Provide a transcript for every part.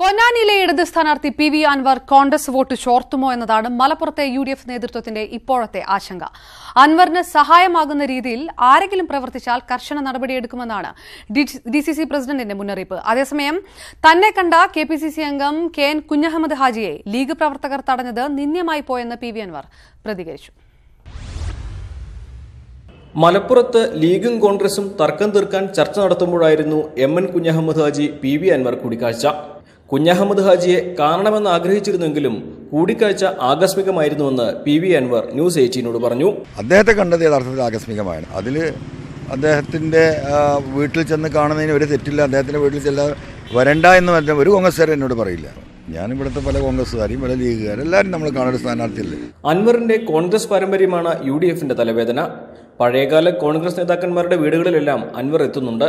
പൊന്നാനിയിലെ ഇടത് സ്ഥാനാർത്ഥി P V Anwar Congress vote ചോർത്തുമോ എന്നതാണ് മലപ്പുറത്തെ യുഡിഎഫ് നേതൃത്വത്തിന്റെ ഇപ്പോഴത്തെ ആശങ്ക. അൻവറിന് സഹായമാകുന്ന രീതിയിൽ ആരെങ്കിലും പ്രവർത്തിച്ചാൽ കർശന നടപടിയെടുക്കുമെന്നാണ് ഡിസിസി പ്രസിഡന്റിന്റെ മുന്നറിയിപ്പ്. അതേസമയം തന്നെ കണ്ട കെപിസിസി അംഗം കെ എൻ കുഞ്ഞഹമ്മദ് ഹാജിയെ ലീഗ് പ്രവർത്തകർ തടഞ്ഞത് നിന്ദ്യമായി പോയെന്ന് പി വി അൻവർ പ്രതികരിച്ചു. മലപ്പുറത്ത് ലീഗും കോൺഗ്രസും തർക്കം തീർക്കാൻ ചർച്ച നടത്തുമ്പോഴായിരുന്നു M N Kunhahammad Haji P V Anwar കൂടിക്കാഴ്ച. കുഞ്ഞഹമ്മദ് ഹാജിയെ കാണണമെന്ന് ആഗ്രഹിച്ചിരുന്നെങ്കിലും കൂടിക്കാഴ്ച ആകസ്മികമായിരുന്നുവെന്ന് പി വി അൻവർ ന്യൂസ് 18നോട് പറഞ്ഞു. അദ്ദേഹത്തെ കണ്ടത് യഥാർത്ഥത്തിൽ ആകസ്മികമാണ്. അതിൽ അദ്ദേഹത്തിൻ്റെ വീട്ടിൽ ചെന്ന് കാണുന്നതിന് ഒരു തെറ്റില്ല. അദ്ദേഹത്തിൻ്റെ വീട്ടിൽ വരണ്ട എന്ന് പറഞ്ഞാൽ ഒരു കോൺഗ്രസ്സുകാരും എന്നോട് പറയില്ല. ഞാനിവിടുത്തെ പല കോൺഗ്രസ്സുകാരും പല ലീഗുകാരും എല്ലാവരും നമ്മൾ കാണേണ്ട സ്ഥാനാർത്ഥിയല്ലേ. അൻവറിന്റെ കോൺഗ്രസ് പാരമ്പര്യമാണ് യുഡിഎഫിന്റെ തലവേദന. പഴയകാല കോൺഗ്രസ് നേതാക്കന്മാരുടെ വീടുകളിലെല്ലാം അൻവർ എത്തുന്നുണ്ട്.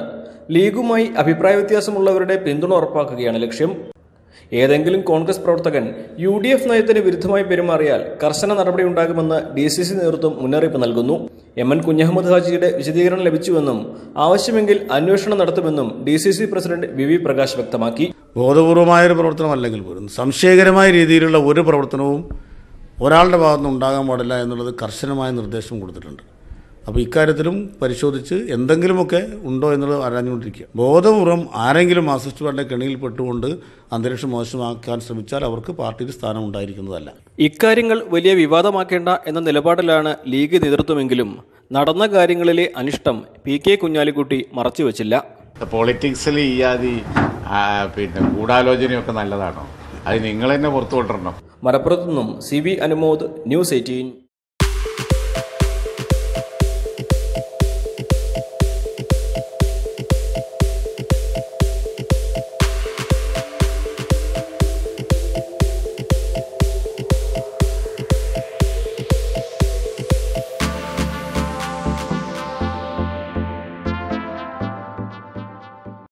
ലീഗുമായി അഭിപ്രായ വ്യത്യാസമുള്ളവരുടെ പിന്തുണ ഉറപ്പാക്കുകയാണ് ലക്ഷ്യം. ഏതെങ്കിലും കോൺഗ്രസ് പ്രവർത്തകൻ യുഡിഎഫ് നയത്തിന് വിരുദ്ധമായി പെരുമാറിയാൽ കർശന നടപടിയുണ്ടാകുമെന്ന് ഡിസിസി നേതൃത്വം മുന്നറിയിപ്പ് നൽകുന്നു. എം എൻ കുഞ്ഞഹമ്മദ് ഹാജിയുടെ വിശദീകരണം ലഭിച്ചുവെന്നും ആവശ്യമെങ്കിൽ അന്വേഷണം നടത്തുമെന്നും ഡിസിസി പ്രസിഡന്റ് വി പ്രകാശ് വ്യക്തമാക്കി. ബോധപൂർവമായ ഒരു പ്രവർത്തനമല്ലെങ്കിൽ പോലും സംശയകരമായ രീതിയിലുള്ള ഒരു പ്രവർത്തനവും ഒരാളുടെ ഭാഗത്തുനിന്ന് ഉണ്ടാകാൻ പാടില്ല എന്നുള്ളത് കർശനമായ നിർദ്ദേശം കൊടുത്തിട്ടുണ്ട്. അപ്പോൾ ഇക്കാര്യത്തിലും പരിശോധിച്ച് എന്തെങ്കിലുമൊക്കെ ഉണ്ടോ എന്നുള്ളത് അറിഞ്ഞുകൊണ്ടിരിക്കുക. ബോധപൂർവം ആരെങ്കിലും മാർക്സിസ്റ്റുകാരുടെ കെണിയിൽപ്പെട്ടുകൊണ്ട് അന്തരീക്ഷം മോശമാക്കാൻ ശ്രമിച്ചാൽ അവർക്ക് പാർട്ടിയിൽ സ്ഥാനം ഉണ്ടായിരിക്കുന്നതല്ല. ഇക്കാര്യങ്ങൾ വലിയ വിവാദമാക്കേണ്ട എന്ന നിലപാടിലാണ് ലീഗ് നേതൃത്വമെങ്കിലും നടന്ന കാര്യങ്ങളിലെ അനിഷ്ടം പി കെ കുഞ്ഞാലിക്കുട്ടി മറച്ചുവെച്ചില്ല. പൊളിറ്റിക്സിൽ ഈ ആദി ഗൂഢാലോചനയൊക്കെ നല്ലതാണോ? അത് നിങ്ങൾ തന്നെ പുറത്തു കൊണ്ടുവരണം. മലപ്പുറത്തു നിന്നും CB അനുമോദ്, ന്യൂസ് 18.